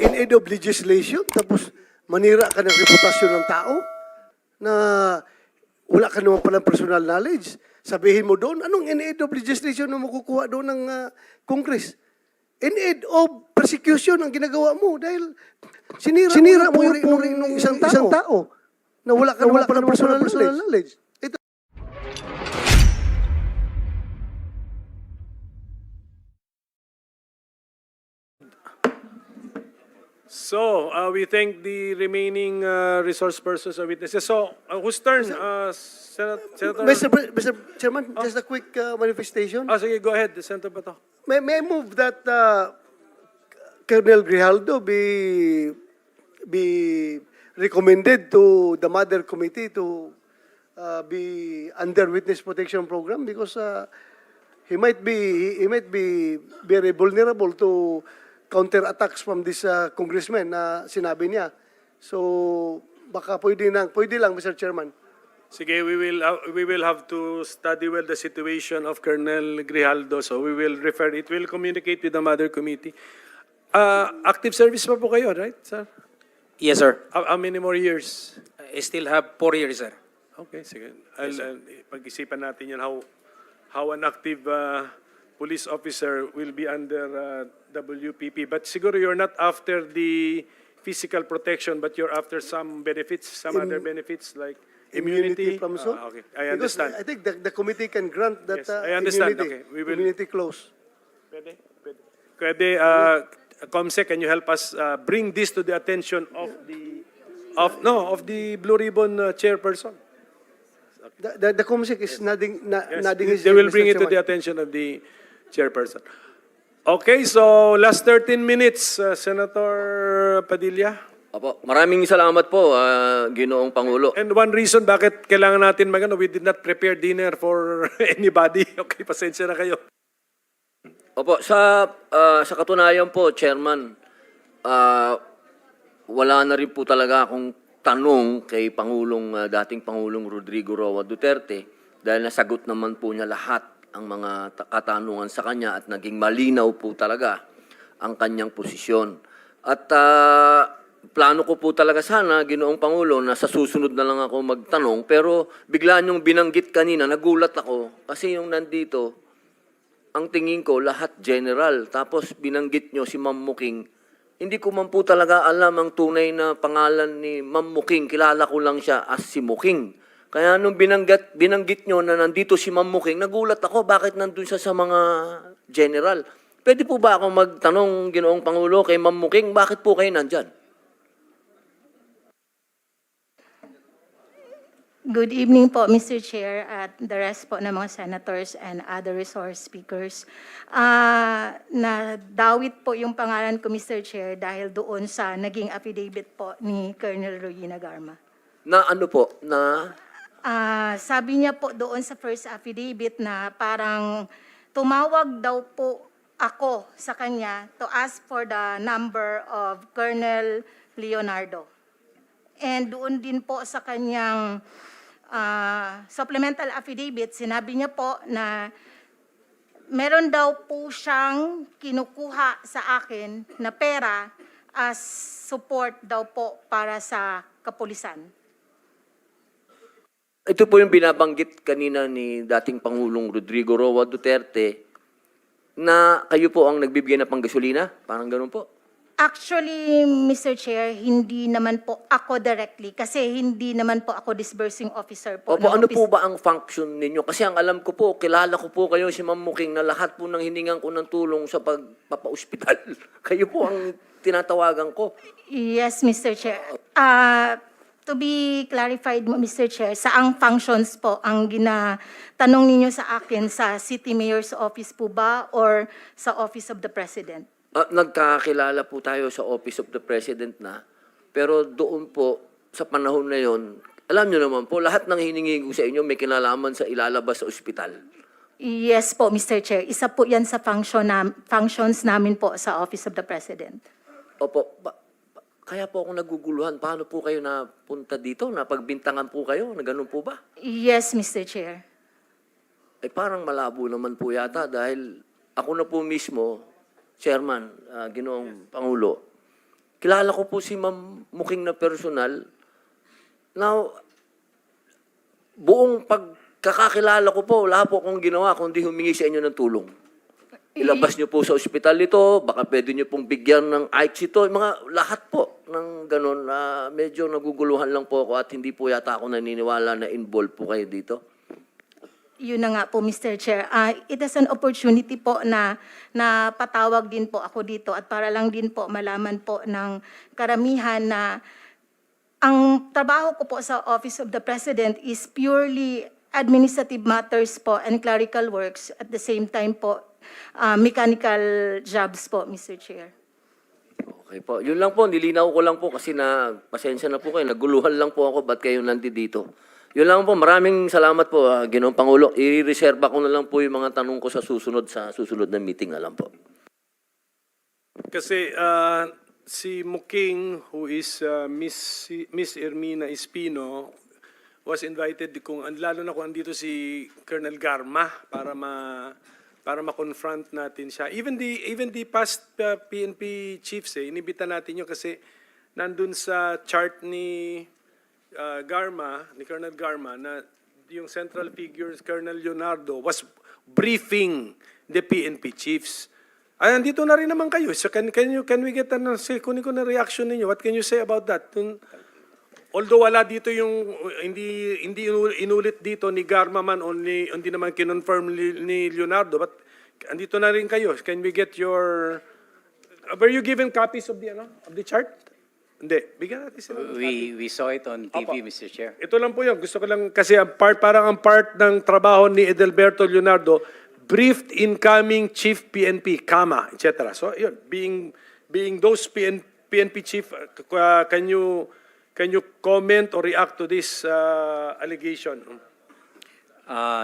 in aid of legislation, tapos manira ka ng reputasyon ng tao na wala ka naman palang personal knowledge. Sabihin mo doon, anong in aid of legislation na makukuha doon ng Congress? In aid of persecution ang ginagawa mo dahil sinira mo yung puri ng isang tao na wala ka naman palang personal knowledge. So, we thank the remaining resource persons or witnesses. So, whose turn? Senator? Mr. Chairman, just a quick manifestation. Sige, go ahead, Senator Bato. May I move that Colonel Grijaldo be recommended to the Mother Committee to be under witness protection program because he might be very vulnerable to counter attacks from this congressman na sinabi niya. So baka pwede lang Mr. Chairman. Sige, we will have to study well the situation of Colonel Grijaldo. So we will refer it. We'll communicate with the Mother Committee. Active service pa po kayo, right, sir? Yes, sir. How many more years? I still have 4 years, sir. Okay, sige. Pag-isipan natin yun, how an active police officer will be under WPP. But siguro you're not after the physical protection, but you're after some benefits, some other benefits like immunity. From so? Okay, I understand. Because I think the committee can grant that Yes, I understand. immunity, Okay, we will- immunity clause. Pwede, Comsec, can you help us bring this to the attention of the Blue Ribbon chairperson? The COMSEC is nodding his They head, will Mr. bring it to the Chairman. attention of the chairperson. Okay, so last 13 minutes, Senator Padilla. Opo, maraming salamat po, Ginoong Pangulo. And one reason bakit kailangan natin we did not prepare dinner for anybody. Okay, pasensya na kayo. Opo, sa katunayan po, Chairman, wala na rin po talaga akong tanong kay dating Pangulong Rodrigo Roa Duterte dahil nasagot naman po niya lahat ang mga katanungan sa kanya at naging malinaw po talaga ang kanyang posisyon. At plano ko po talaga sana, Ginoong Pangulo, na sa susunod na lang ako magtanong, pero bigla niyong binanggit kanina, nagulat ako kasi yung nandito, ang tingin ko lahat general, tapos binanggit niyo si Ma'am Muking. Hindi ko man po talaga alam ang tunay na pangalan ni Ma'am Muking. Kilala ko lang siya as si Muking. Kaya nung binanggit nyo na nandito si Ma'am Muking, nagulat ako bakit nandun siya sa mga general. Pwede po ba ako magtanong, Ginoong Pangulo, kay Ma'am Muking, bakit po kayo nandyan? Good evening po, Mr. Chair, at the rest po ng mga senators and other resource speakers. Nadawit po yung pangalan ko, Mr. Chair, dahil doon sa naging affidavit po ni Colonel Rowena Garma. Na ano po? Na Sabi niya po doon sa first affidavit na parang tumawag daw po ako sa kanya to ask for the number of Colonel Leonardo. And doon din po sa kanyang supplemental affidavit, sinabi niya po na meron daw po siyang kinukuha sa akin na pera as support daw po para sa kapulisan. ito po yung binabanggit kanina ni dating Pangulong Rodrigo Roa Duterte na kayo po ang nagbibigay na panggasolina? Parang ganun po. Actually, Mr. Chair, hindi naman po ako directly kasi hindi naman po ako disbursing officer po. Opo, ng ano office. po ba ang function ninyo? Kasi ang alam ko po, kilala ko po kayo si Ma'am Muking na lahat po ng hiningan ko ng tulong sa pagpapa-ospital. Kayo po ang tinatawagan ko. Yes, Mr. Chair. To be clarified, Mr. Chair, saang functions po ang ginatanong ninyo sa akin sa City Mayor's Office po ba or sa Office of the President? Nagkakilala po tayo sa Office of the President na, pero doon po, sa panahon na yon, alam nyo naman po, lahat ng hiningi ko sa inyo may kinalaman sa ilalabas sa ospital. Yes po, Mr. Chair. Isa po yan sa functions namin po sa Office of the President. Opo, kaya po ako naguguluhan. Paano po kayo napunta dito? Napagbintangan po kayo? Na ganun po ba? Yes, Mr. Chair. Ay parang malabo naman po yata dahil ako na po mismo, Chairman, Ginoong Pangulo, kilala ko po si Ma'am Muking na personal. Now, buong pagkakakilala ko po, wala po akong ginawa kundi humingi sa inyo ng tulong. Ilabas niyo po sa ospital ito, baka pwede niyo pong bigyan ng ICE ito, mga lahat po ng ganun. Medyo naguguluhan lang po ako at hindi po yata ako naniniwala na involved po kayo dito. Yun na nga po, Mr. Chair. It is an opportunity po na patawag din po ako dito at para lang din po malaman po ng karamihan na ang trabaho ko po sa Office of the President is purely administrative matters po and clerical works. At the same time po, mechanical jobs po, Mr. Chair. Okay po. Yun lang po, nilinaw ko lang po kasi pasensya na po kayo, naguluhan lang po ako ba't kayo nandito. Yun lang po, maraming salamat po, Ginoong Pangulo. I-reserve ko na lang po yung mga tanong ko sa susunod na meeting na lang po. Kasi si Muking, who is Miss Ermina Espino, was invited lalo na kung andito si Colonel Garma para ma-confront natin siya. Even the past PNP chiefs, inibita natin yun kasi nandun sa chart ni Colonel Garma, na yung central figures, Colonel Leonardo, was briefing the PNP chiefs. Ay, andito na rin naman kayo. So can we get kunin ko na reaction ninyo? What can you say about that? Although wala dito yung, hindi inulit dito ni Garma man o hindi naman kinonfirm ni Leonardo, but andito na rin kayo. Can we get were you given copies of the chart? Hindi. Bigyan natin sila. We saw it on TV, Opo. Mr. Chair. Ito lang po yun. Gusto ko lang, kasi parang ang part ng trabaho ni Edelberto Leonardo, briefed incoming chief PNP, etc. So, yun, being those PNP chief, can you comment or react to this allegation?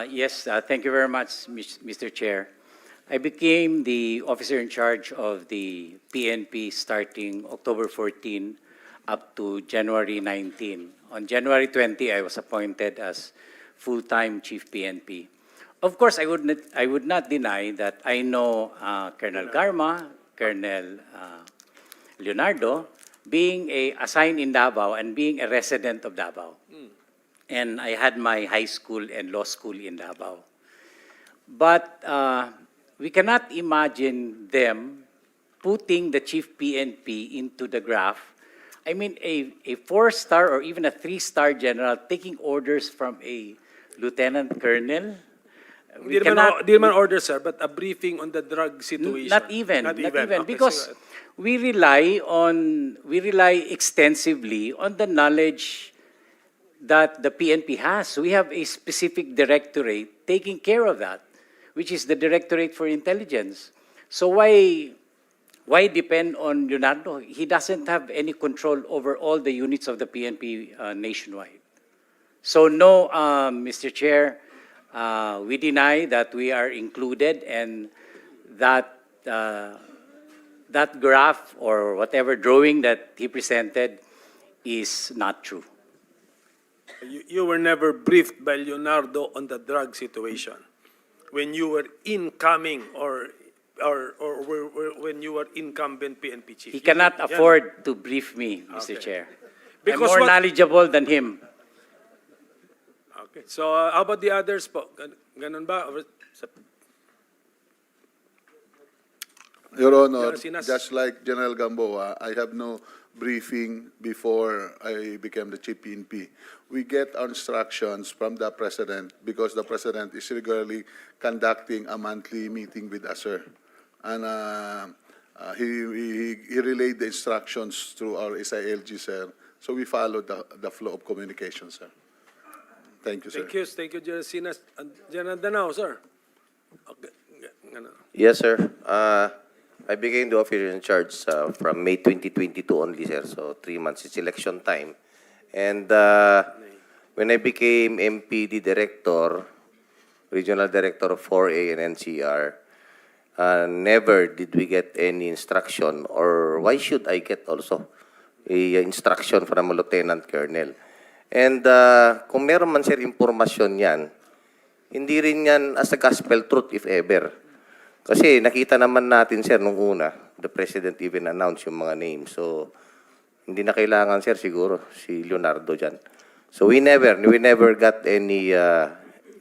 Yes, thank you very much, Mr. Chair. I became the officer in charge of the PNP starting October 14 up to January 19. On January 20, I was appointed as full-time chief PNP. Of course, I would not deny that I know Colonel Garma, Colonel Leonardo, being assigned in Davao and being a resident of Davao. And I had my high school and law school in Davao. But we cannot imagine them putting the chief PNP into the graph. I mean, a 4-star or even a 3-star general taking orders from a lieutenant colonel. Hindi naman order, sir, but a briefing on the drug situation. Not even, Okay, because so, we rely extensively on the knowledge that the PNP has. We have a specific directorate taking care of that, which is the Directorate for Intelligence. So why depend on Leonardo? He doesn't have any control over all the units of the PNP nationwide. So no, Mr. Chair, we deny that we are included, and that graph or whatever drawing that he presented is not true. you were never briefed by Leonardo on the drug situation when you were incoming or when you were incumbent PNP chief. He cannot Yeah. afford to brief me, Mr. Okay. Chair. Because I'm more what- knowledgeable than him. Okay. So how about the others po? Ganun ba? Your Honor, General Sinas. just like General Gamboa, I have no briefing before I became the chief PNP. We get our instructions from the President because the President is regularly conducting a monthly meeting with us, sir. And he relayed the instructions through our SILG, sir. So we follow the flow of communication, sir. Thank you, sir. Thank you, General Sinas. General Danao, sir. Okay. Ganun. Yes, sir. I became the officer in charge from May 2022 only, sir. So 3 months. It's election time. And when I became MPD director, regional director of 4A and NCR, never did we get any instruction, or why should I get also a instruction from a lieutenant colonel? And kung meron man, sir, impormasyon yan, hindi rin yan as a gospel truth if ever. Kasi nakita naman natin, sir, nung una, the President even announced yung mga names. So, hindi na kailangan, sir, siguro, si Leonardo dyan. So, we never got any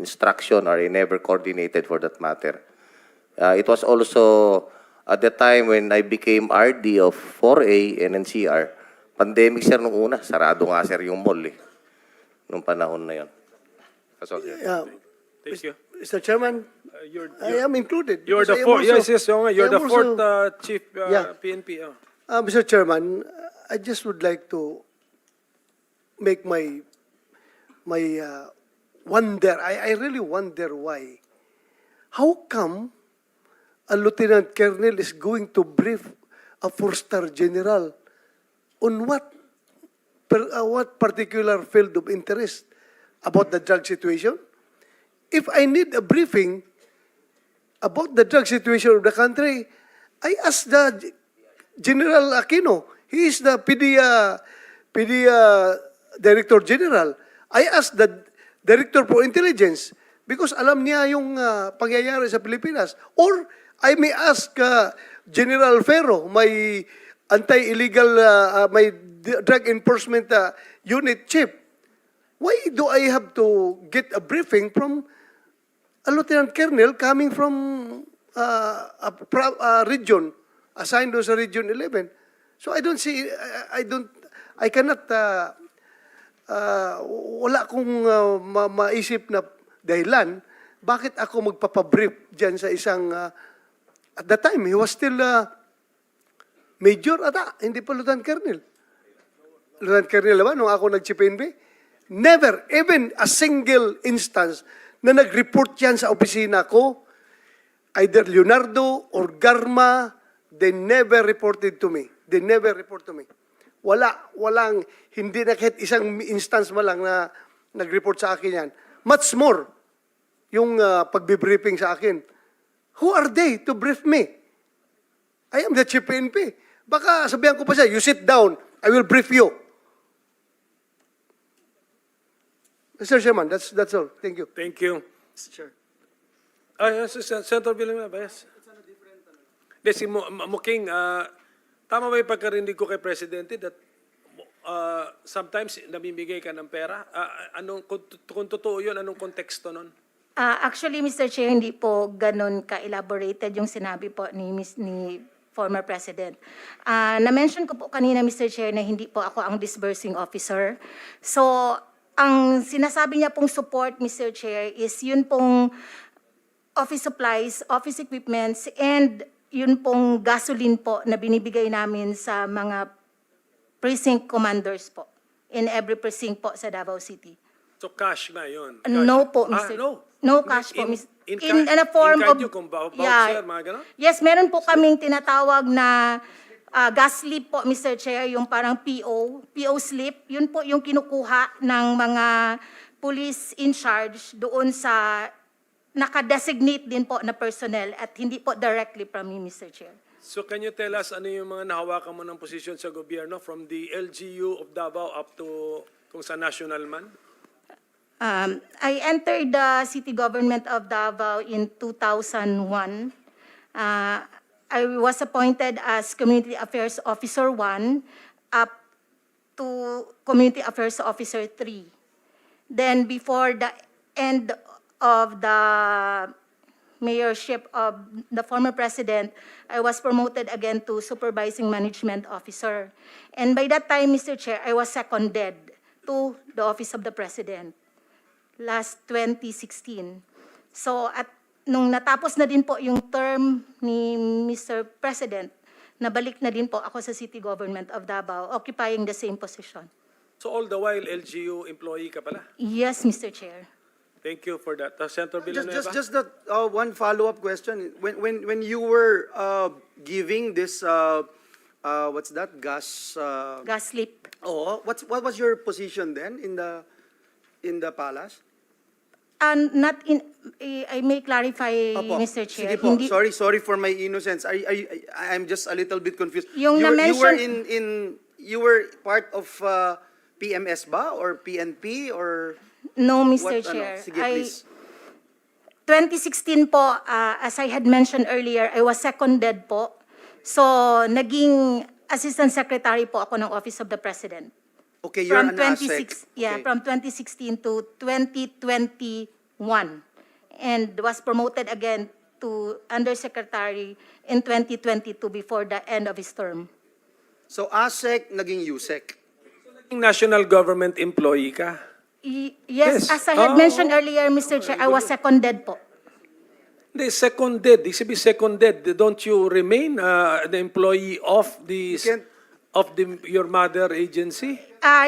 instruction or we never coordinated for that matter. It was also at the time when I became RD of 4A and NCR, pandemic, sir, nung una. Sarado nga, sir, yung mall, nung panahon na yun. That's all, sir. Thank you. Mr. Chairman, I am included. You're because the I am fourth. also- Yes, yes. You're I am the fourth also- chief Yeah. PNP. Mr. Chairman, I just would like to make my wonder. I really wonder why. How come a lieutenant colonel is going to brief a four-star general on what particular field of interest about the drug situation? If I need a briefing about the drug situation of the country, I ask the General Aquino. He is the PDEA Director General. I ask the Director for Intelligence because alam niya yung pangyayari sa Pilipinas. Or I may ask General Ferro, my anti-illegal, my drug enforcement unit chief. Why do I have to get a briefing from a lieutenant colonel coming from a region assigned to sa Region 11? So I don't see, I cannot, wala akong maisip na dahilan bakit ako magpapabrief dyan sa isang, at that time, he was still major ata, hindi pa lieutenant colonel. Lieutenant colonel naman, nung ako nag-CPNB, never, even a single instance na nag-report yan sa opisina ko, either Leonardo or Garma, they never reported to me. They never report to me. Walang, hindi na kahit isang instance man lang na nag-report sa akin yan. Much more, yung pagbibriefing sa akin. Who are they to brief me? I am the chief PNP. Baka sabihan ko pa siya, you sit down, I will brief you. Mr. Chairman, that's all. Thank you. Thank you. Mr. Chair. Yes, Senator Villanueva, yes. Hindi, si Muking, tama ba yung pagkarinig ko kay Presidente that sometimes namimigay ka ng pera? Kung totoo yun, anong konteksto nun? Actually, Mr. Chair, hindi po ganun ka-elaborated yung sinabi po ni former President. Na-mention ko po kanina, Mr. Chair, na hindi po ako ang disbursing officer. So, ang sinasabi niya pong support, Mr. Chair, is yun pong office supplies, office equipments, and yun pong gasoline po na binibigay namin sa mga precinct commanders po in every precinct po sa Davao City. So cash na yun? No po, Mr. No? No cash po, Mr. In a form of... kung voucher, mga gano'n? Yes, meron po kaming tinatawag na gas slip po, Mr. Chair, yung parang PO slip. Yun po yung kinukuha ng mga police in charge doon sa nakadesignate din po na personnel at hindi po directly from me, Mr. Chair. So can you tell us ano yung mga nahawakan mo ng posisyon sa gobyerno from the LGU of Davao up to kung sa national man? I entered the city government of Davao in 2001. I was appointed as Community Affairs Officer 1 up to Community Affairs Officer 3. Then before the end of the mayorship of the former president, I was promoted again to Supervising Management Officer. And by that time, Mr. Chair, I was seconded to the Office of the President last 2016. So nung natapos na din po yung term ni Mr. President, nabalik na din po ako sa City Government of Davao, occupying the same position. So all the while, LGU employee ka pala? Yes, Mr. Chair. Thank you for that. Senator Villanueva? Just that one follow-up question. When you were giving this what's that gas? Gas slip. Oh, what was your position then in the palace? And not in, I may clarify, Opo. Mr. Chair. Sige po. Hindi, Sorry for my innocence. I'm just a little bit confused. Yung you were na-mention- you were part of PMS ba or PNP or no, Mr. what? Chair. Sige, please. 2016 po, as I had mentioned earlier, I was seconded po So, naging Assistant Secretary po ako ng Office of the President. Okay, you're From an ASEC. 26, yeah, Okay. from 2016 to 2021. And was promoted again to Undersecretary in 2022 before the end of his term. So ASEC, naging USEC. National government employee ka? Yes, Yes. as I had mentioned earlier, Mr. Chair, I was seconded po. Hindi, seconded. Ibig sabihin seconded. Don't you remain an employee of the can't- your mother agency?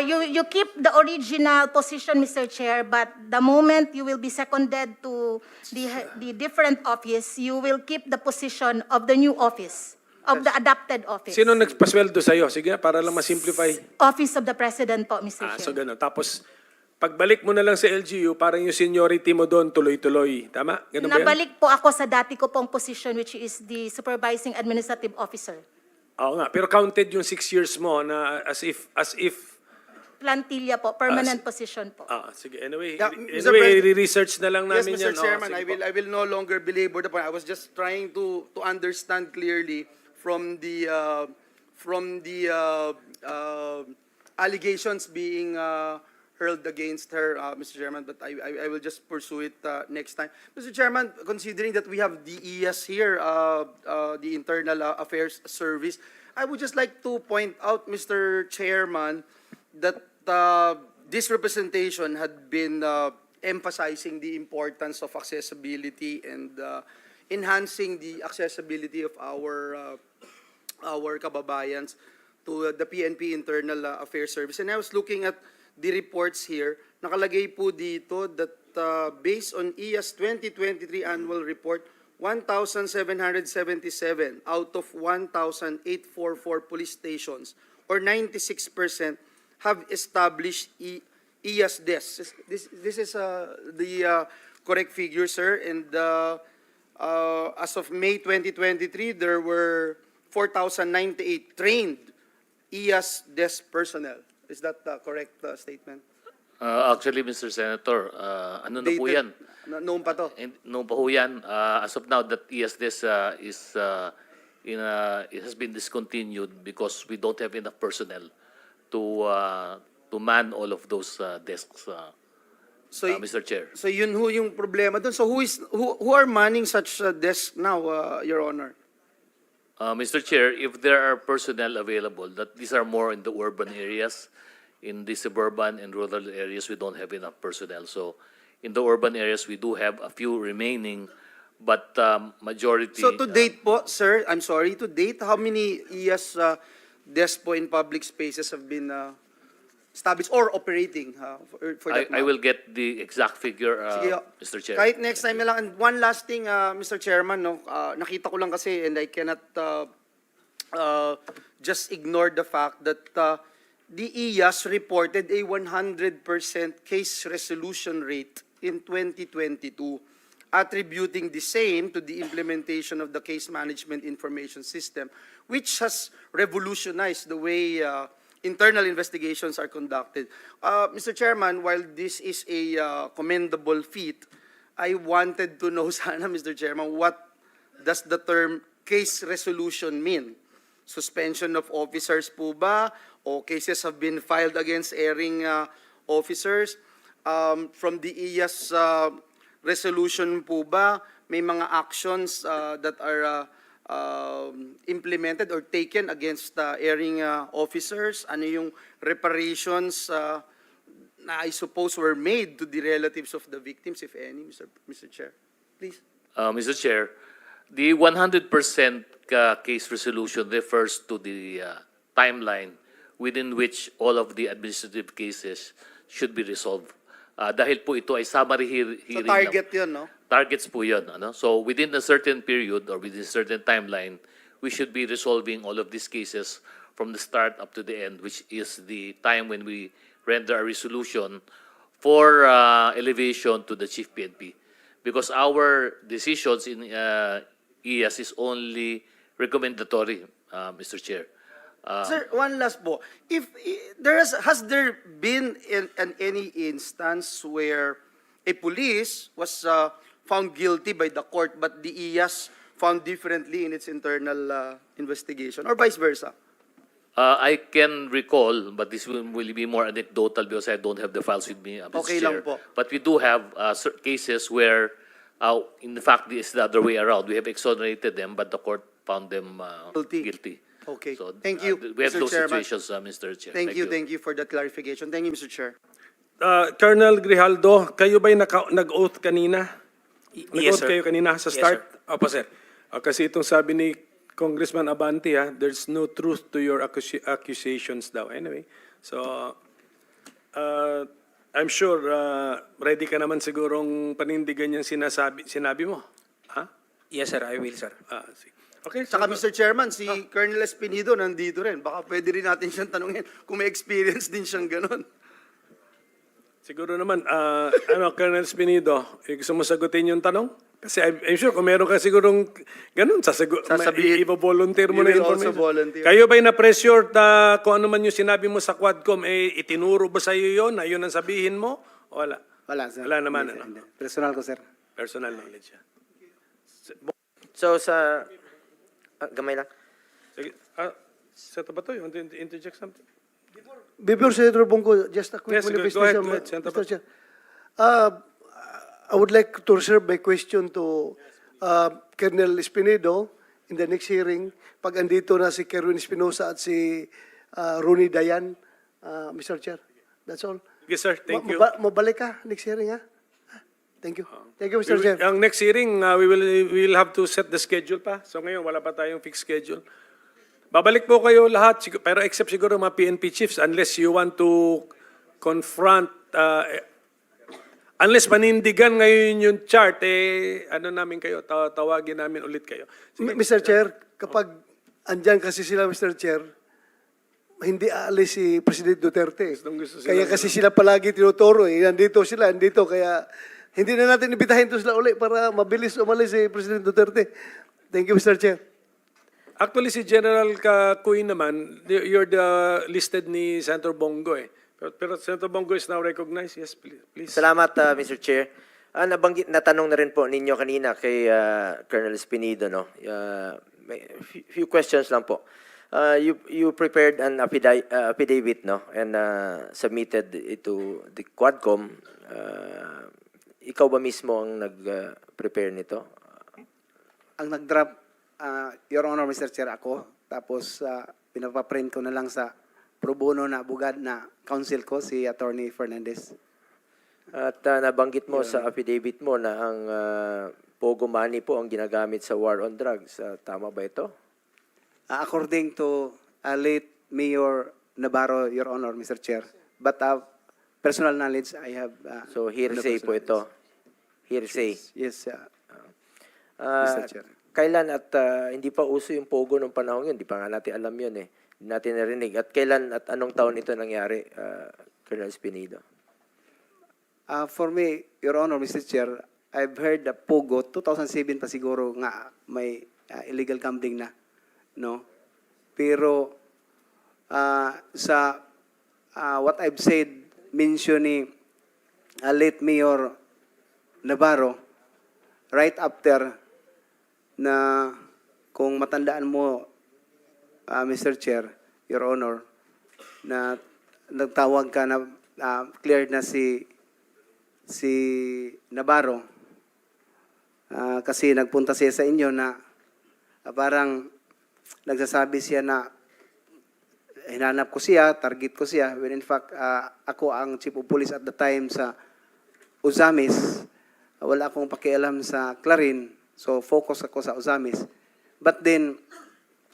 You keep the original position, Mr. Chair, but the moment you will be seconded to the different office, you will keep the position of the new office, of the adopted office. Sino nagpasweldo sa'yo? Sige, para lang ma-simplify. Office of the President po, Mr. Chair. So gano'n. Tapos, pagbalik mo na lang sa LGU, parang yung seniority mo doon tuloy-tuloy. Tama? Ganun ba yan? Nabalik po ako sa dati ko pong position, which is the Supervising Administrative Officer. Oo nga. Pero counted yung 6 years mo na as if Plantilla po, permanent position po. sige. Anyway, Yeah, Mr. anyway, President. research na lang Yes, namin Mr. yan. Oo, Chairman, sige po. I will no longer belabor the point. I was just trying to understand clearly from the allegations being hurled against her, Mr. Chairman, but I will just pursue it next time. Mr. Chairman, considering that we have the ES here, the Internal Affairs Service, I would just like to point out, Mr. Chairman, that this representation had been emphasizing the importance of accessibility and enhancing the accessibility of our kababayans to the PNP Internal Affairs Service. And I was looking at the reports here. Nakalagay po dito that based on EAS 2023 annual report, 1,777 out of 1,844 police stations, or 96%, have established EAS desks. This is the correct figure, sir. And as of May 2023, there were 4,098 trained EAS desk personnel. Is that the correct statement? Actually, Mr. Senator, ano na po Dated- yan? Noon pa to. Noon pa po yan. As of now, that ESDS it has been discontinued because we don't have enough personnel to man all of those desks, So, Mr. Chair. so yun ho yung problema dun. So who are manning such desks now, Your Honor? Mr. Chair, if there are personnel available, that these are more in the urban areas, in the suburban and rural areas, we don't have enough personnel. So in the urban areas, we do have a few remaining, but majority. So to date po, sir, I'm sorry, to date, how many EAS desks po in public spaces have been established or operating for that I matter? will get the exact figure, Sige, Mr. Chair. kahit next time na lang. And one last thing, Mr. Chairman, no, nakita ko lang kasi and I cannot just ignore the fact that the IAS reported a 100% case resolution rate in 2022, attributing the same to the implementation of the case management information system, which has revolutionized the way internal investigations are conducted. Mr. Chairman, while this is a commendable feat, I wanted to know sana, Mr. Chairman, what does the term case resolution mean? Suspension of officers po ba? O cases have been filed against erring officers? From the IAS resolution po ba, may mga actions that are implemented or taken against erring officers? Ano yung reparations na I suppose were made to the relatives of the victims, if any, Mr. Chair? Please. Mr. Chair, the 100% case resolution refers to the timeline within which all of the administrative cases should be resolved. Dahil po ito ay summary So hearing. target yun, no? Targets po yun. Ano? So within a certain period or within a certain timeline, we should be resolving all of these cases from the start up to the end, which is the time when we render a resolution for elevation to the Chief PNP. Because our decisions in IAS is only recommendatory, Mr. Chair. Sir, one last po. If has there been any instance where a police was found guilty by the court, but the IAS found differently in its internal investigation, or vice versa? I can recall, but this will be more anecdotal because I don't have the files with me, Mr. Okay Chair. lang po. But we do have cases where, in fact, it's the other way around. We have exonerated them, but the court found them Guilty. Okay. So, Thank you, we have Mr. those Chairman. situations, Mr. Chair. Thank you for that clarification. Thank you, Mr. Chair. Colonel Grijaldo, kayo ba'y nag-oath kanina? Yes, Nag-oath sir. kayo kanina sa Yes, start? sir. Opo, sir. Kasi itong sabi ni Congressman Abante, there's no truth to your accusations daw. Anyway, so I'm sure ready ka naman sigurong panindigan yung sinabi mo. Ha? Yes, sir. I will, sir. Sige. Okay, Saka Mr. Chairman, si Colonel Espinido nandito rin. Baka pwede rin natin siyang tanungin kung may experience din siyang ganun. siguro naman, Colonel Espinido, gusto mo sagutin yung tanong? Kasi I'm sure kung meron ka sigurong ganun, Sasabihin. i-volunteer mo na You will also information. volunteer. Kayo ba'y na-pressure na kung ano man yung sinabi mo sa Quadcom, itinuro ba sa iyo yun? Ayun ang sabihin mo? O wala? Wala, sir. Wala naman, Hindi, ano? hindi. Personal ko, sir. Personal knowledge yan. So sa gamay lang. Sige. Senator Bato, you want to interject something? Before Senator Bongo, just a quick Yes, go manifestation, ahead, Senator Mr. Chair. I would like to reserve my question to Colonel Espinedo in the next hearing. Pag andito na si Kerwin Espinosa at si Ronnie Dayan, Mr. Chair. That's all. Yes, sir. Thank you. Mabalik ka next hearing, ha? Thank you. Thank you, Mr. Chair. Ang next hearing, we will have to set the schedule pa. So ngayon, wala pa tayong fixed schedule. Babalik po kayo lahat, pero except siguro mga PNP chiefs, unless you want to confront, unless panindigan ngayon yung chart, ano namin kayo, tawagin namin ulit kayo. Sige. Mr. Chair, kapag andyan kasi sila, Mr. Chair, hindi aalis si President Duterte. Gusto Kaya kasi sila palagi tinuturo. Nandito sila, nandito. Kaya hindi na natin ibitahin to sila uli para mabilis umalis si President Duterte. Thank you, Mr. Chair. Actually, si General Kakuy naman, you're the listed ni Senator Bongo Pero Senator Bongo is now recognized. Yes, please. Salamat, Mr. Chair. Nabanggit na tanong na rin po ninyo kanina kay Colonel Espinido, no? May few questions lang po. You prepared an affidavit, no? And submitted it to the Quadcom. Ikaw ba mismo ang nag-prepare nito? Ang nag-draft, Your Honor, Mr. Chair, ako. Tapos, pinapaprint ko na lang sa pro bono na abogad na counsel ko, si Attorney Fernandez. At nabanggit mo sa affidavit mo na ang Pogo money po ang ginagamit sa war on drugs. Tama ba ito? According to late Mayor Navarro, Your Honor, Mr. Chair. But personal knowledge, I have... So hearsay po ito? Hearsay? Yes, Mr. Mr. Chair. Kailan at hindi pa uso yung Pogo nung panahon yun? Hindi pa nga natin alam yun eh. Hindi natin narinig. At kailan at anong taon ito nangyari, Colonel Espinido? For me, Your Honor, Mr. Chair, I've heard the Pogo, 2007 pa siguro nga may illegal gambling na. No? Pero sa what I've said, mention ni late Mayor Navarro, right after na kung matandaan mo, Mr. Chair, Your Honor, na nagtawag ka na cleared na si Navarro kasi nagpunta siya sa inyo na parang nagsasabi siya na hinanap ko siya, target ko siya, when in fact ako ang chief of police at the time sa Uzamis. Wala akong pakialam sa Clarin. So, focus ako sa Uzamis. But then,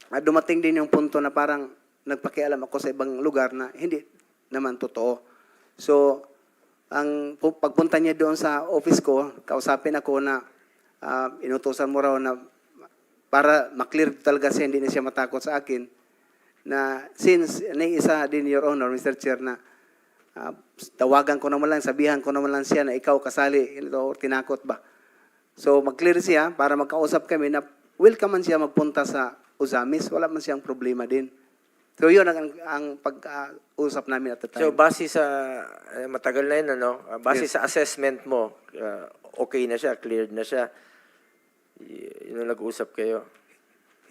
dumating din yung punto na parang nagpakialam ako sa ibang lugar na hindi naman totoo. So, ang pagpunta niya doon sa office ko, kausapin ako na inutusan mo raw na para maklear talaga siya, hindi na siya matakot sa akin. Na since isa din, Your Honor, Mr. Chair, na tawagan ko naman lang, sabihan ko naman lang siya na ikaw kasali, ito, tinakot ba? So, mag-clear siya para magkausap kami na welcome man siya magpunta sa Uzamis, wala man siyang problema din. So, yun ang pag-usap namin at the time. So, base sa, matagal na yun, ano? Base sa assessment mo, okay na siya, cleared na siya. Yung nag-usap kayo.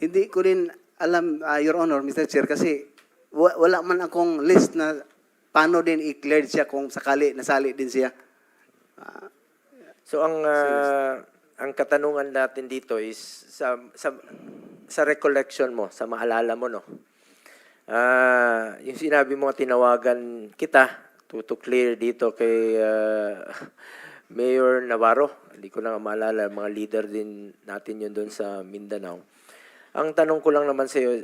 Hindi ko rin alam, Your Honor, Mr. Chair, kasi wala man akong list na paano din i-cleared siya kung sakali nasali din siya. So ang katanungan natin dito is sa recollection mo, sa maalala mo, no? Yung sinabi mo tinawagan kita to clear dito kay Mayor Navarro. Hindi ko na maalala, mga leader din natin yun doon sa Mindanao. Ang tanong ko lang naman sa iyo,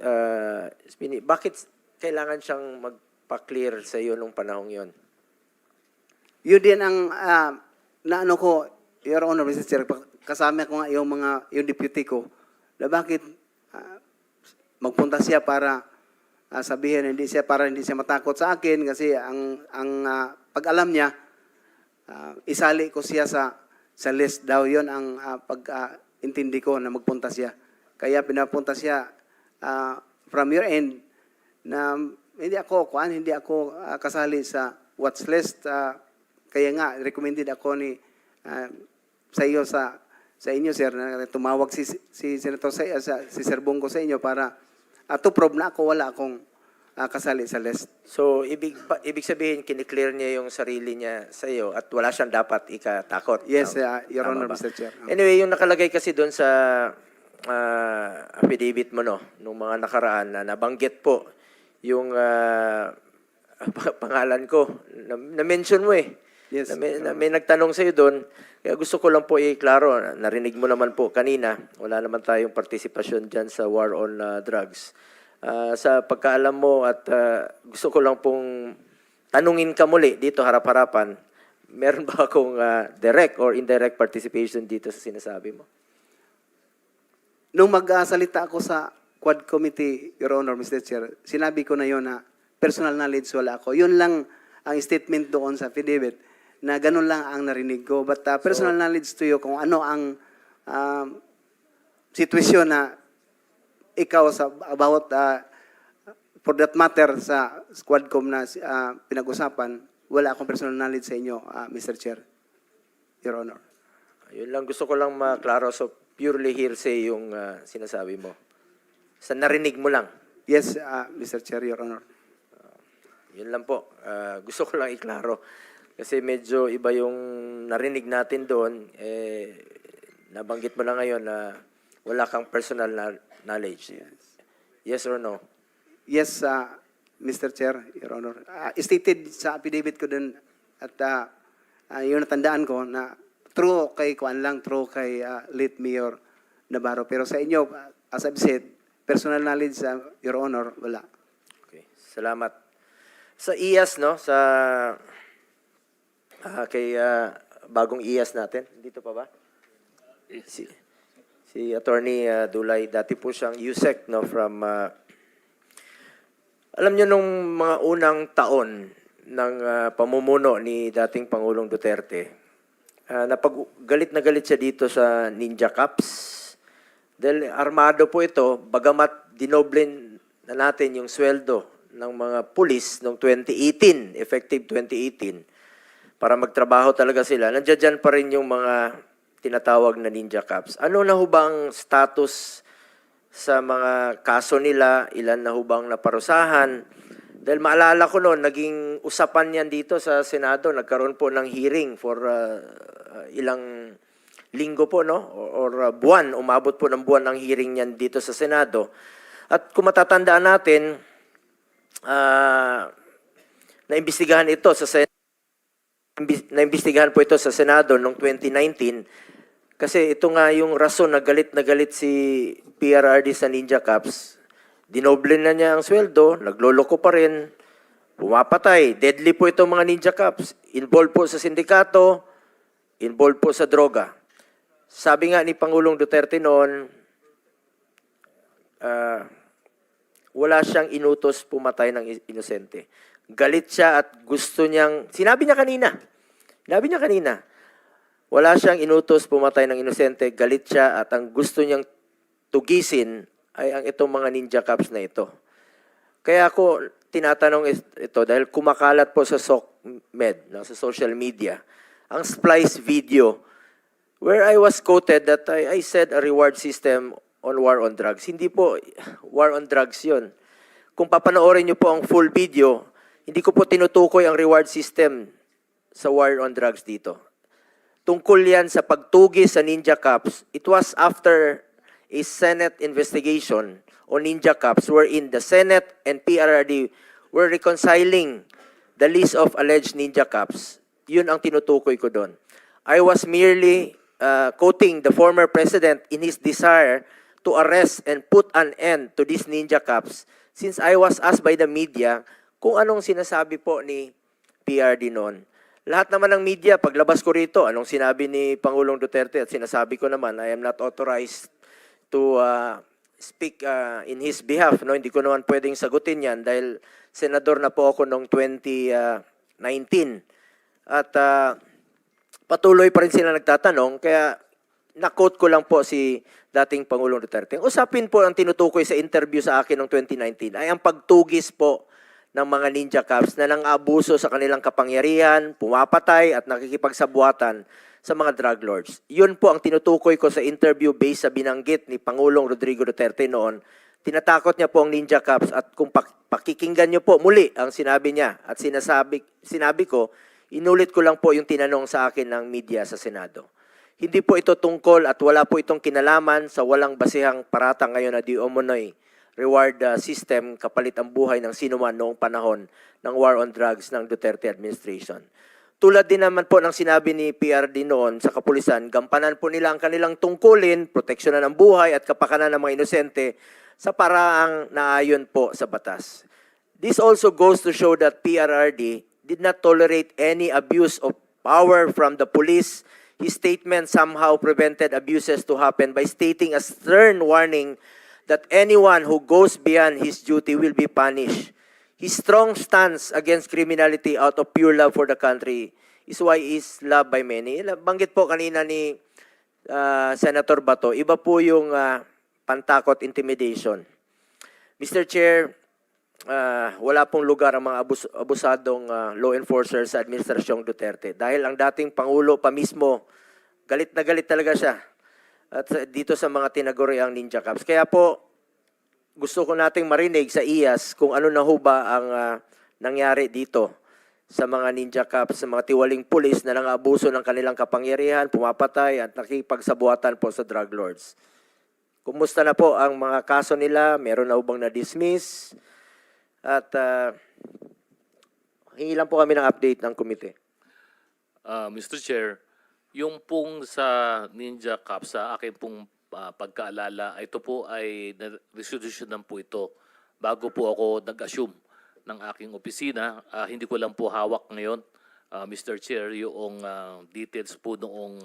bakit kailangan siyang magpa-clear sa iyo nung panahong yon? Yun din ang naano ko, Your Honor, Mr. Chair, kasama ko nga yung deputy ko, na bakit magpunta siya para sabihin hindi siya matakot sa akin kasi ang pag alam niya isali ko siya sa list daw. Yon ang intindi ko na magpunta siya. Kaya pinapunta siya from your end na hindi ako kasali sa watch list. Kaya nga recommended ako ni sa inyo sir na tumawag si Senator si Sir Bongo sa inyo para to prove na ako wala akong kasali sa list. So, ibig sabihin, kiniklear niya yung sarili niya sa iyo at wala siyang dapat ikatakot. Yes, Your Tama Honor, ba? Mr. Chair. Anyway, yung nakalagay kasi doon sa affidavit mo, no, nung mga nakaraan na nabanggit po yung pangalan ko. Na-mention mo eh. Yes. May nagtanong sa iyo doon. Kaya gusto ko lang po i-klaro. Narinig mo naman po kanina. Wala naman tayong partisipasyon dyan sa war on drugs. Sa pagkaalam mo at gusto ko lang pong tanungin ka muli dito harap-harapan, meron ba akong direct or indirect participation dito sa sinasabi mo? Nung magsalita ako sa Quad Committee, Your Honor, Mr. Chair, sinabi ko na yon na personal knowledge wala ako. Yun lang ang statement doon sa affidavit na ganun lang ang narinig ko. But personal knowledge to you kung ano ang sitwasyon na ikaw about for that matter sa Quadcom na pinag-usapan, wala akong personal knowledge sa inyo, Mr. Chair, Your Honor. Yun lang, gusto ko lang maklaro. So, purely hearsay yung sinasabi mo. Sa narinig mo lang. Yes, Mr. Chair, Your Honor. Yun lang po. Gusto ko lang iklaro. Kasi medyo iba yung narinig natin doon. Nabanggit mo na ngayon na wala kang personal knowledge. Yes or no? Yes, Mr. Chair, Your Honor. Stated sa affidavit ko dun at yung natandaan ko na true kay late Mayor Navarro. Pero sa inyo, as I've said, personal knowledge, Your Honor, wala. Okay. Salamat. Sa IAS, no? Sa kay bagong IAS natin. Dito pa ba? Si Attorney Dulay, dati po siyang USEC, no, from alam niyo nung mga unang taon ng pamumuno ni dating Pangulong Duterte, galit na galit siya dito sa Ninja Cups. Dahil armado po ito, bagamat dinoble na natin yung sweldo ng mga pulis noong 2018, effective 2018, para magtrabaho talaga sila. Nandiyan dyan pa rin yung mga tinatawag na Ninja Cups. Ano na hubang status sa mga kaso nila? Ilan na hubang naparusahan? Dahil maalala ko noon, naging usapan yan dito sa Senado. Nagkaroon po ng hearing for ilang linggo po, no? Or buwan. Umabot po ng buwan ang hearing yan dito sa Senado. At kung matatandaan natin, naimbestigahan ito sa Senado. Naimbestigahan po ito sa Senado noong 2019 kasi ito nga yung rason na galit si PRRD sa Ninja Cups. Dinoble na niya ang sweldo, nagloloko pa rin, pumapatay. Deadly po itong mga Ninja Cups. Involved po sa sindikato, involved po sa droga. Sabi nga ni Pangulong Duterte noon, wala siyang inutos pumatay ng inosente. Galit siya at gusto niyang, sinabi niya kanina, wala siyang inutos pumatay ng inosente, galit siya at ang gusto niyang tugisin ay ang itong mga Ninja Cups na ito. Kaya ako tinatanong ito dahil kumakalat po sa SOCMED, no, sa social media, ang splice video where I was quoted that I said a reward system on war on drugs. Hindi po war on drugs yun. Kung papanoorin niyo po ang full video, hindi ko po tinutukoy ang reward system sa war on drugs dito. Tungkol yan sa pagtugis sa Ninja Cups. It was after a Senate investigation on Ninja Cups wherein the Senate and PRRD were reconciling the list of alleged Ninja Cups. Yun ang tinutukoy ko doon. I was merely quoting the former president in his desire to arrest and put an end to these Ninja Cups since I was asked by the media kung anong sinasabi po ni PRD noon. Lahat naman ng media, paglabas ko rito, anong sinabi ni Pangulong Duterte at sinasabi ko naman, I am not authorized to speak in his behalf. No? Hindi ko naman pwedeng sagutin yan dahil senador na po ako noong 2019. At patuloy pa rin sila nagtatanong, kaya na-quote ko lang po si dating Pangulong Duterte. Ang usapin po ang tinutukoy sa interview sa akin noong 2019 ay ang pagtugis po ng mga Ninja Cups na nang-abuso sa kanilang kapangyarihan, pumapatay at nakikipagsabuatan sa mga drug lords. Yun po ang tinutukoy ko sa interview based sa binanggit ni Pangulong Rodrigo Duterte noon. Tinatakot niya po ang Ninja Cups at kung pakikinggan niyo po muli ang sinabi niya at sinabi ko, inulit ko lang po yung tinanong sa akin ng media sa Senado. Hindi po ito tungkol at wala po itong kinalaman sa walang basehang paratang ngayon na di umano'y reward system kapalit ang buhay ng sinuman noong panahon ng war on drugs ng Duterte administration. Tulad din naman po ng sinabi ni PRD noon sa kapulisan, gampanan po nila ang kanilang tungkulin, proteksyonan ng buhay at kapakanan ng mga inosente sa paraang naayon po sa batas. This also goes to show that PRRD did not tolerate any abuse of power from the police. His statement somehow prevented abuses to happen by stating a stern warning that anyone who goes beyond his duty will be punished. His strong stance against criminality out of pure love for the country is why he is loved by many. Banggit po kanina ni Senator Bato, iba po yung pantakot intimidation. Mr. Chair, wala pong lugar ang mga abusadong law enforcers sa Administrasyong Duterte. Dahil ang dating Pangulo pa mismo, galit na galit talaga siya. At dito sa mga tinaguriang Ninja Cups. Kaya po, gusto ko nating marinig sa IAS kung ano na ho ba ang nangyari dito sa mga Ninja Cups, sa mga tiwaling pulis na nang-abuso ng kanilang kapangyarihan, pumapatay at nakipagsabuatan po sa drug lords. Kumusta na po ang mga kaso nila? Meron na ho bang na-dismiss? At hingi lang po kami ng update ng komite. Mr. Chair, yung pong sa Ninja Cup, sa akin pong pagkaalala, ito po ay resolution lang po ito bago po ako nag-assume ng aking opisina. Hindi ko lang po hawak ngayon, Mr. Chair, yung details po noong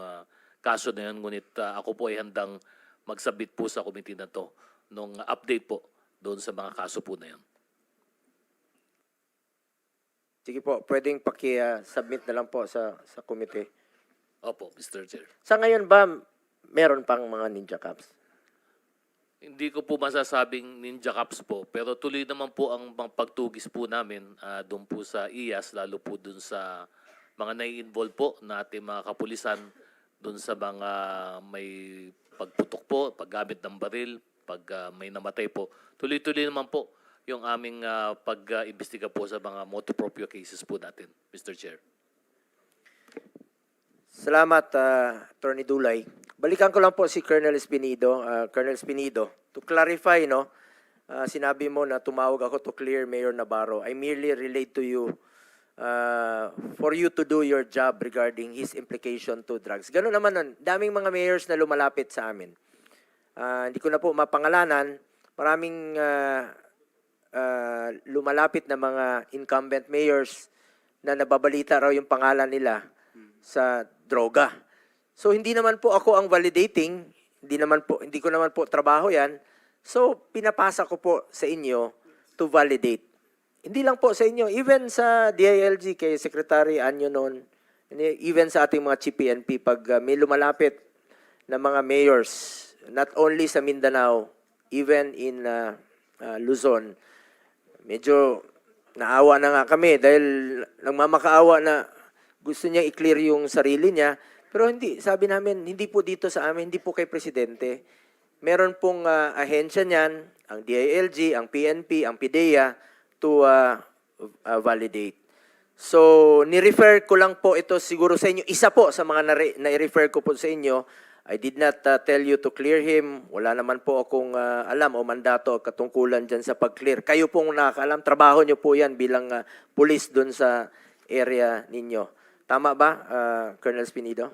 kaso na yun. Ngunit ako po ay handang magsabit po sa committee na to nung update po doon sa mga kaso po na yun. Sige po, pwedeng paki-submit na lang po sa komite. Opo, Mr. Chair. Sa ngayon ba, meron pang mga Ninja Cups? Hindi ko po masasabing Ninja Cups po, pero tuloy naman po ang pagtugis po namin doon po sa IAS, lalo po doon sa mga nai-involve po na ating mga kapulisan, doon sa mga may pagputok po, paggamit ng baril, pag may namatay po. Tuloy-tuloy naman po yung aming pag-imbestiga po sa mga motu proprio cases po natin, Mr. Chair. Salamat, Attorney Dulay. Balikan ko lang po si Colonel Espinido. Colonel Espinido, to clarify, no, sinabi mo na tumawag ako to clear Mayor Navarro. I merely relate to you for you to do your job regarding his implication to drugs. Ganun naman nun. Daming mga mayors na lumalapit sa amin. Hindi ko na po mapangalanan. Maraming lumalapit na mga incumbent mayors na nababalita raw yung pangalan nila sa droga. So hindi naman po ako ang validating, hindi ko naman po trabaho 'yan. So pinapasa ko po sa inyo to validate. Hindi lang po sa inyo, even sa DILG kay Secretary Anyo noon, even sa ating mga Chief PNP pag may lumalapit na mga mayors, not only sa Mindanao, even in Luzon, medyo naawa na nga kami dahil nagmamakaawa na gusto niya i-clear yung sarili niya, Pero hindi, sabi namin, hindi po dito sa amin, hindi po kay Presidente. Meron pong ahensya niyan, ang DILG, ang PNP, ang PIDEA, to validate. So, ni-refer ko lang po ito siguro sa inyo. Isa po sa mga na-refer ko po sa inyo. I did not tell you to clear him. Wala naman po akong alam o mandato o katungkulan dyan sa pag-clear. Kayo pong nakakaalam. Trabaho nyo po yan bilang police doon sa area ninyo. Tama ba, Colonel Espinido?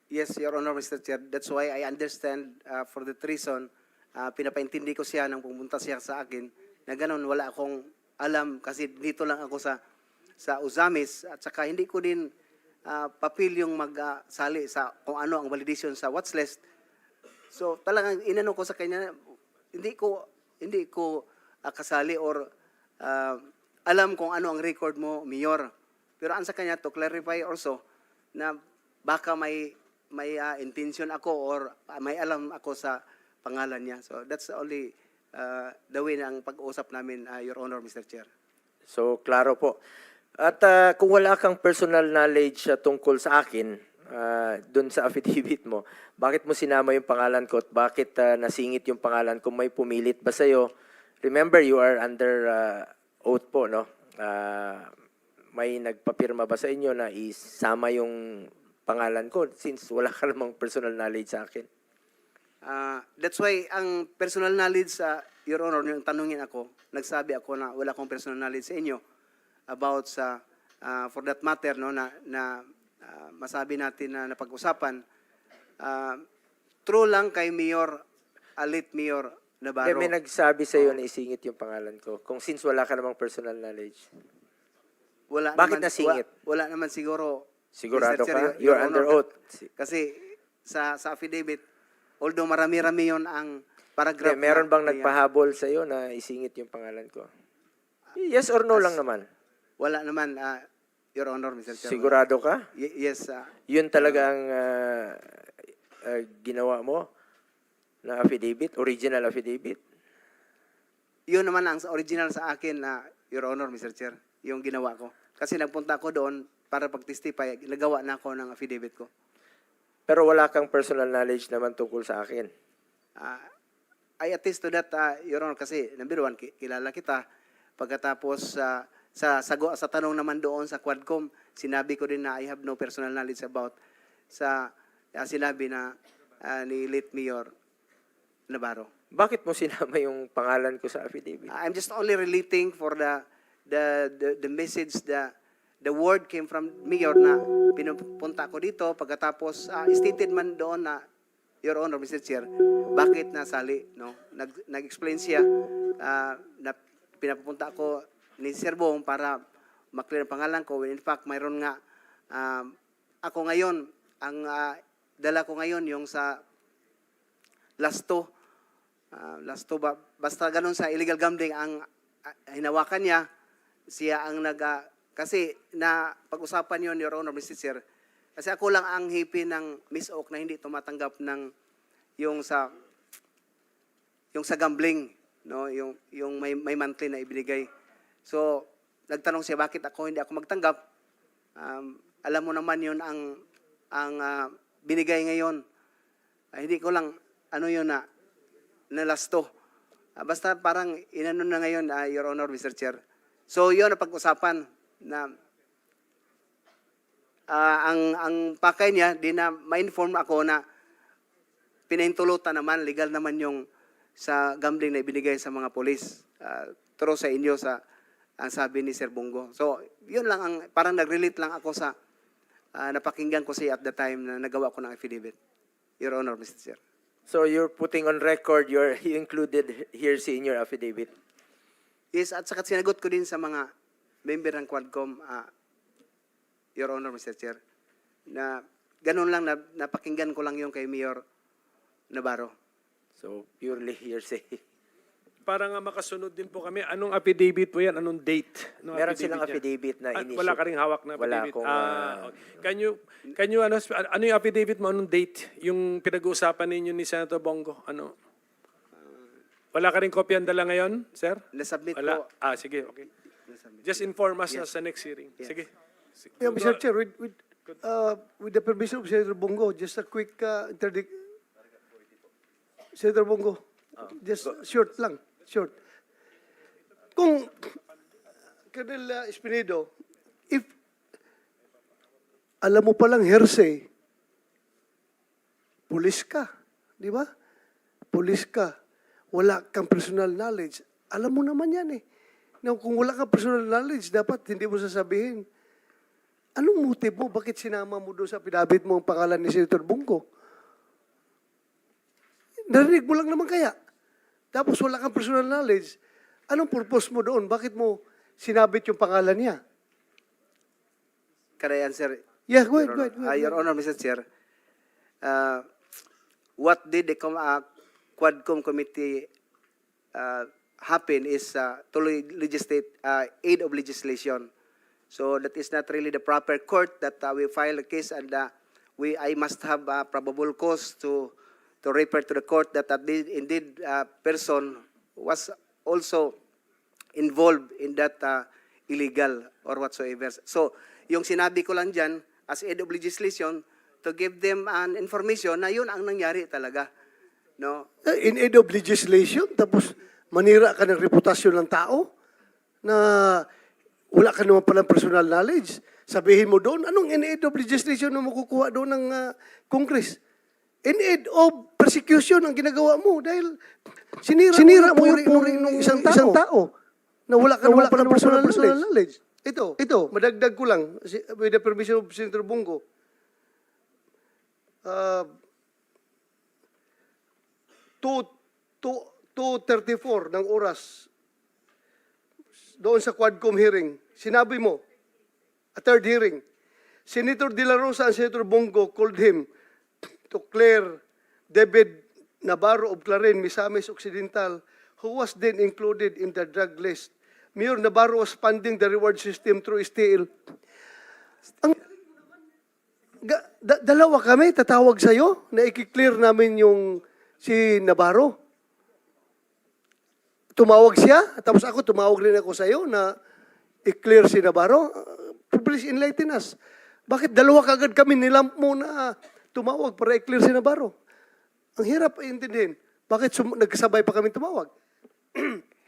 Yes, Your Honor, Mr. Chair. That's why I understand for that reason, pinapaintindi ko siya nang pumunta siya sa akin na ganun, wala akong alam kasi dito lang ako sa Uzamis at saka hindi ko din papil yung magsali sa kung ano ang validation sa watch list. So talagang inano ko sa kanya, hindi ko kasali or alam kung ano ang record mo, Mayor. Pero ang sa kanya to clarify also na baka may intention ako or may alam ako sa pangalan niya. So that's only the way ng pag-uusap namin, Your Honor, Mr. Chair. So, klaro po. At kung wala kang personal knowledge tungkol sa akin, dun sa affidavit mo, bakit mo sinama yung pangalan ko at bakit nasingit yung pangalan ko? May pumilit ba sa'yo? Remember, you are under oath po, no? May nagpapirma ba sa inyo na isama yung pangalan ko since wala ka namang personal knowledge sa akin? That's why ang personal knowledge, Your Honor, yung tanungin ako, nagsabi ako na wala akong personal knowledge sa inyo about sa, for that matter, no, na masabi natin na napag-usapan. True lang kay Mayor, late Mayor Navarro. May nagsabi sa iyo na isingit yung pangalan ko kung since wala ka namang personal knowledge. Bakit nasingit? Wala naman siguro. Sigurado Mr. Chair, ka? You're Your under Honor, oath. Kasi sa affidavit, although marami-rami yun ang paragraph. Meron bang na- nagpahabol sa iyo na isingit yung pangalan ko? Yes or no lang naman? Wala naman, Your Honor, Mr. Chair. Sigurado ka? Yes, Yun talaga ang ginawa mo na affidavit, original affidavit? yun naman ang original sa akin na, Your Honor, Mr. Chair, yung ginawa ko. Kasi nagpunta ako doon para pag-testify, nagawa na ako ng affidavit ko. Pero wala kang personal knowledge naman tungkol sa akin. I attest to that, Your Honor, kasi number one, kilala kita. Pagkatapos sa tanong naman doon sa Quadcom, sinabi ko din na I have no personal knowledge about sa sinabi na ni late Mayor Navarro. Bakit mo sinama yung pangalan ko sa affidavit? I'm just only relating for the message, the word came from Mayor na pinupunta ko dito. Pagkatapos, stated man doon na, Your Honor, Mr. Chair, bakit nasali, no? Nag-explain siya na pinapunta ko ni Sir Bong para maklear ang pangalan ko. When in fact, mayroon nga, ako ngayon, ang dala ko ngayon yung sa Lasto. Lasto ba? Basta ganun sa illegal gambling ang hinawakan niya. Siya ang kasi na pag-usapan yon, Your Honor, Mr. Chair. Kasi ako lang ang hipi ng Miss Oak na hindi tumatanggap ng yung sa gambling, no, yung may monthly na ibinigay. So, nagtanong siya bakit hindi ako magtanggap. Alam mo naman yun ang binigay ngayon. Hindi ko lang ano yun na Lasto. Basta parang inano na ngayon, Your Honor, Mr. Chair. So, yun ang pag-usapan na ang pakay niya, di na ma-inform ako na pinahintulutan naman, legal naman yung sa gambling na ibinigay sa mga polis. True sa inyo ang sabi ni Sir Bongo. So, yun lang, parang nag-relate lang ako sa napakinggan ko siya at the time na nagawa ko ng affidavit. Your Honor, Mr. Chair. So you're putting on record, you included here in your affidavit? Yes, at saka sinagot ko din sa mga member ng Quadcom, Your Honor, Mr. Chair, na ganun lang, napakinggan ko lang yung kay Mayor Navarro. So purely hearsay. Para nga makasunod din po kami, anong affidavit po yan? Anong date? Anong Meron silang niya? affidavit na initial. Wala ka ring hawak na Wala affidavit? akong, Okay. Can you, ano yung affidavit mo? Anong date? Yung pinag-uusapan ninyo ni Senator Bongo? Ano? Wala ka ring kopya ang dala ngayon, sir? Nasubmit Wala? ko. Sige, okay. Just inform us Yes. sa next hearing. Yes. Sige. Yeah, Mr. Chair, With the permission of Senator Bongo, just a quick interdict. Senator Bongo, just short lang, short. Kung, Colonel Espinido, if alam mo palang hearsay, pulis ka, di ba? Pulis ka, wala kang personal knowledge. Alam mo naman yan eh. Now, kung wala kang personal knowledge, dapat hindi mo sasabihin. Anong motive mo? Bakit sinama mo doon sa pinabit mo ang pangalan ni Senator Bongo? Narinig mo lang naman kaya. Tapos wala kang personal knowledge. Anong purpose mo doon? Bakit mo sinabit yung pangalan niya? Can I answer? Yeah, go ahead, go ahead. Go ahead. Your Honor, Mr. Chair, what did the Quadcom committee happen is to legislate aid of legislation. So that is not really the proper court that we file a case, and I must have probable cause to refer to the court that indeed person was also involved in that illegal or whatsoever. So, yung sinabi ko lang dyan, as aid of legislation, to give them an information na yun ang nangyari talaga. No? In aid of legislation, tapos manira ka ng reputasyon ng tao na wala ka naman palang personal knowledge. Sabihin mo doon, anong in aid of legislation na makukuha doon ng Congress? In aid of persecution ang ginagawa mo dahil sinira mo yung puri ng isang tao na wala ka naman palang personal knowledge. Ito, madagdag ko lang, with the permission of Senator Bongo. 2:34 ng oras doon sa Quadcom hearing, sinabi mo, a third hearing, Senator De La Rosa and Senator Bongo called him to clear David Navarro of Clarin, Misamis Occidental, who was then included in the drug list. Mayor Navarro was funding the reward system through STL. Dalawa kami tatawag sa'yo na i-clear namin yung si Navarro. Tumawag siya, tapos ako tumawag rin ako sa'yo na i-clear si Navarro. Please enlighten us. Bakit dalawa kagad kami nilamp mo na tumawag para i-clear si Navarro? Ang hirap intindihin. Bakit nagkasabay pa kami tumawag?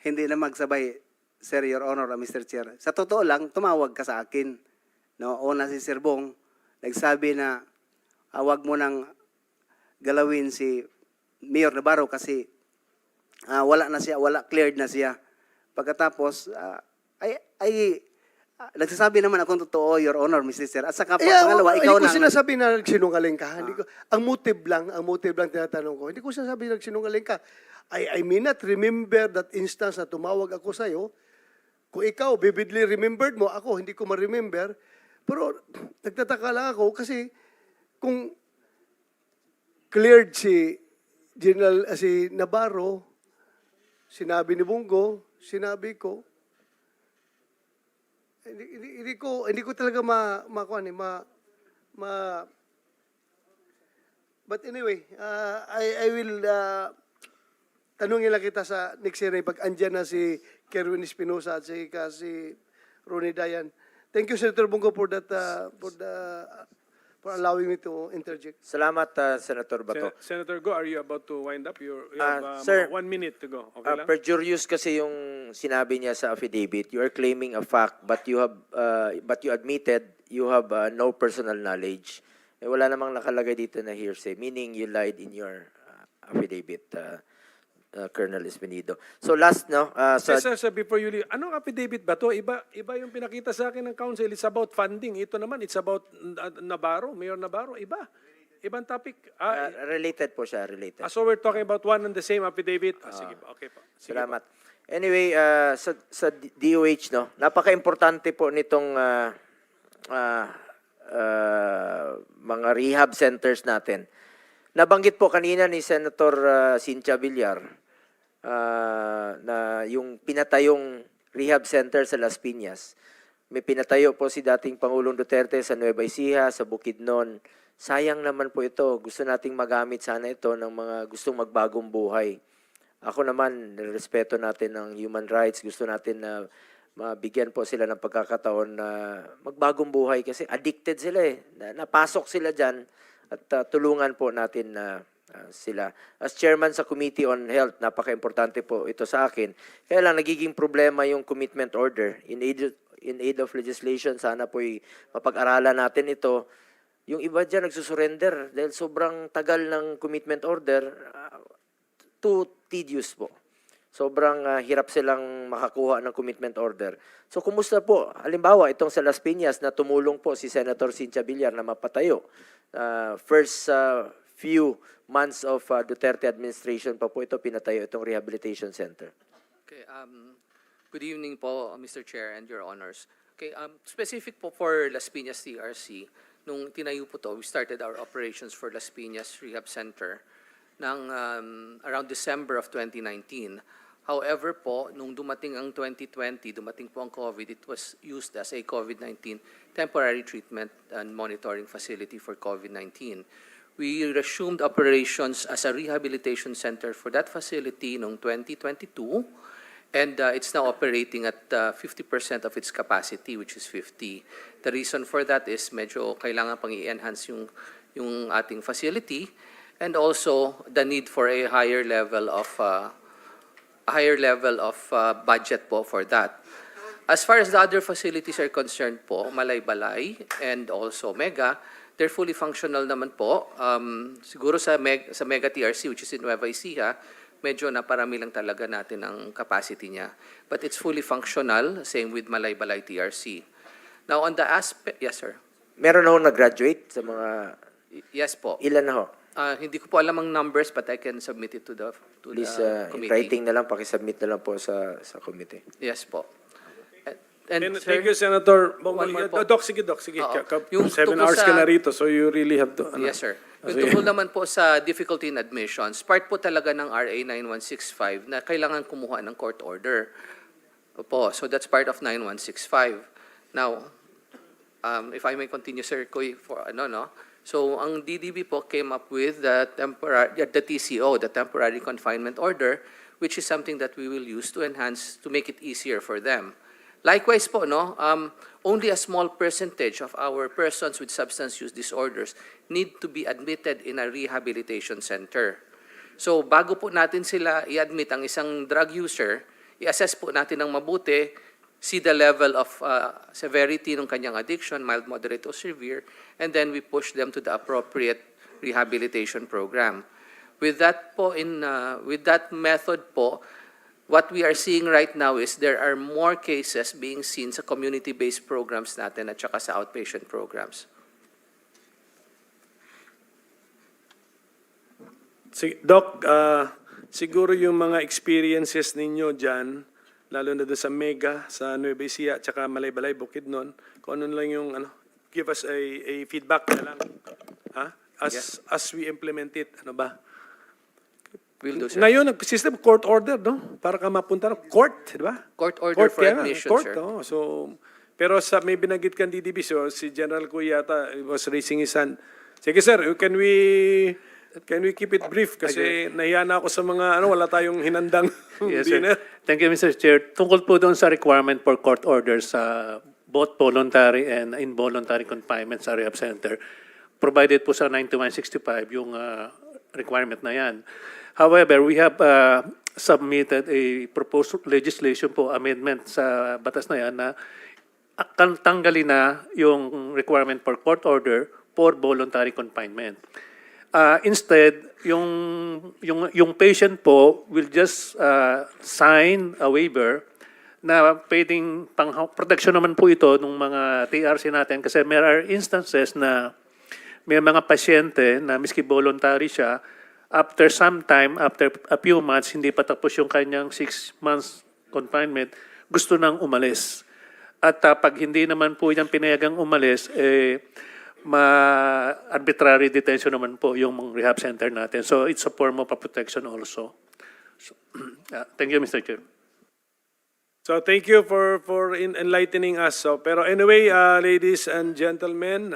Hindi na magsabay, Sir, Your Honor, Mr. Chair. Sa totoo lang, tumawag ka sa akin. No, una si Sir Bong, nagsabi na wag mo nang galawin si Mayor Navarro kasi wala na siya, cleared na siya. Pagkatapos, nagsasabi naman akong totoo, Your Honor, Mr. Chair. At saka pangalawa, ikaw hindi ko na... sinasabi na nagsinungaling ka. Hindi ko, ang motive lang tinatanong ko. Hindi ko sinasabi na nagsinungaling ka. I may not remember that instance na tumawag ako sa'yo. Kung ikaw, vividly remembered mo, ako, hindi ko ma-remember. Pero nagtataka lang ako kasi kung cleared si Navarro, sinabi ni Bongo, sinabi ko, hindi ko talaga but anyway, I will tanungin lang kita sa next hearing pag andyan na si Kerwin Espinosa at si Ronnie Dayan. Thank you, Senator Bongo, for allowing me to interject. Salamat, Senator Bato. Senator Go, are you about to wind up? You have sir, 1 minute to go. Okay lang? Perjurious kasi yung sinabi niya sa affidavit. You are claiming a fact, but you admitted you have no personal knowledge. Wala namang nakalagay dito na hearsay, meaning you lied in your affidavit, Colonel Espinido. So last, no? Sir, before you leave, anong affidavit ba to? Iba yung pinakita sa akin ng council. It's about funding. Ito naman, it's about Navarro, Mayor Navarro. Ibang topic. Related po siya, related. So we're talking about one and the same affidavit. Sige po, okay po. Sige Salamat. Anyway, sa DOH, no, napaka-importante po nitong mga rehab centers natin. Nabanggit po kanina ni Senator Cynthia Villar na yung pinatayong rehab center sa Las Piñas. May pinatayo po si dating Pangulong Duterte sa Nueva Ecija, sa Bukidnon. Sayang naman po ito. Gusto nating magamit sana ito ng mga gustong magbagong buhay. Ako naman, respeto natin ang human rights. Gusto natin na mabigyan po sila ng pagkakataon na magbagong buhay kasi addicted sila eh. Napasok sila dyan at tulungan po natin na sila. As chairman sa Committee on Health, napaka-importante po ito sa akin. Kaya lang nagiging problema yung commitment order. In aid of legislation, sana po'y mapag-aralan natin ito. Yung iba dyan nagsusurrender dahil sobrang tagal ng commitment order, too tedious po. Sobrang hirap silang makakuha ng commitment order. So, kumusta po? Halimbawa, itong sa Las Piñas na tumulong po si Senator Cynthia Villar na mapatayo. First few months of Duterte administration pa po ito pinatayo, itong rehabilitation center. Okay, good evening po, Mr. Chair and Your Honors. Okay, specific po for Las Piñas TRC, nung tinayo po to, we started our operations for Las Piñas Rehab Center ng around December of 2019. However po, nung dumating ang 2020, dumating po ang COVID, it was used as a COVID-19 temporary treatment and monitoring facility for COVID-19. We resumed operations as a rehabilitation center for that facility noong 2022, and it's now operating at 50% of its capacity, which is 50. The reason for that is medyo kailangan pang i-enhance yung ating facility, and also the need for a higher level of budget po for that. As far as the other facilities are concerned po, Malaybalay and also Mega, they're fully functional naman po. Siguro sa Mega TRC, which is in Nueva Ecija, medyo naparami lang talaga natin ang capacity niya. But it's fully functional, same with Malaybalay TRC. Now on the aspect, yes sir. Meron na ho nag-graduate sa mga, Yes po. ilan na ho? Hindi ko po alam ang numbers, but I can submit it to the Please, committee. writing na lang, pakisubmit na lang po sa committee. Yes po. And Thank you, Senator. One more po. Doc, sige, Doc. Sige. Oo. Yung Yung 7 tungkol hours ka sa- na rito, so you really have to... Yes, sir. Yung Sige. tungkol naman po sa difficulty in admissions, part po talaga ng RA 9165 na kailangan kumuha ng court order. Opo, so that's part of 9165. Now, if I may continue, Sir Koy, for no. So, ang DDB po came up with the TCO, the temporary confinement order, which is something that we will use to enhance, to make it easier for them. Likewise po, no, only a small percentage of our persons with substance use disorders need to be admitted in a rehabilitation center. So bago po natin sila i-admit ang isang drug user, i-assess po natin ng mabuti, see the level of severity ng kanyang addiction, mild, moderate, or severe, and then we push them to the appropriate rehabilitation program. With that po, with that method po, what we are seeing right now is there are more cases being seen sa community-based programs natin at saka sa outpatient programs. Doc, siguro yung mga experiences ninyo dyan, lalo na doon sa Mega, sa Nueva Ecija, at saka Malaybalay, Bukidnon, kung ano lang yung, give us a feedback na lang. As we implement it, ano ba? Will do, sir. Ngayon, nag-system court order, no? Para ka mapunta ng court, di ba? Court order for kaya nga, admission, court, sir. oh. So, pero sa may binanggit kang DDB, so si General Cuyata was raising his hand. Sige sir, can we keep it brief? Kasi nahiya na ako sa mga, wala tayong hinandang Yes, sir. dinner. Thank you, Mr. Chair. Tungkol po doon sa requirement for court orders sa both voluntary and involuntary confinement sa rehab center, provided po sa 9165 yung requirement na yan. However, we have submitted a proposed legislation po, amendment sa batas na yan na tanggalin na yung requirement for court order for voluntary confinement. Instead, yung patient po will just sign a waiver na pwedeng protection naman po ito ng mga TRC natin kasi there are instances na may mga pasyente na miski voluntary siya, after some time, after a few months, hindi pa tapos yung kanyang 6 months confinement, gusto nang umalis. At pag hindi naman po yan pinayagang umalis, arbitrary detention naman po yung rehab center natin. So it's a form of protection also. So, thank you, Mr. Chair. So thank you for enlightening us. So, pero anyway, ladies and gentlemen,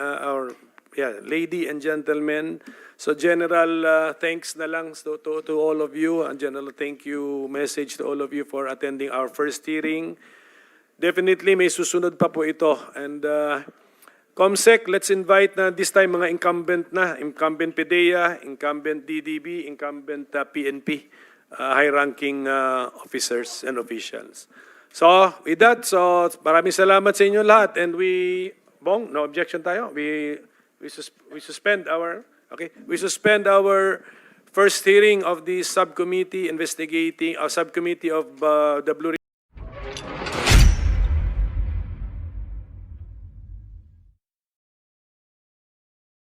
lady and gentlemen, so general thanks na lang to all of you. A general thank you message to all of you for attending our first hearing definitely may susunod pa po ito. And COMSEC, let's invite na this time mga incumbent na, incumbent PDEA, incumbent DDB, incumbent PNP, high-ranking officers and officials. So, with that, so maraming salamat sa inyo lahat. And Bong, no objection tayo. We suspend our first hearing of the subcommittee investigating, subcommittee of the Blue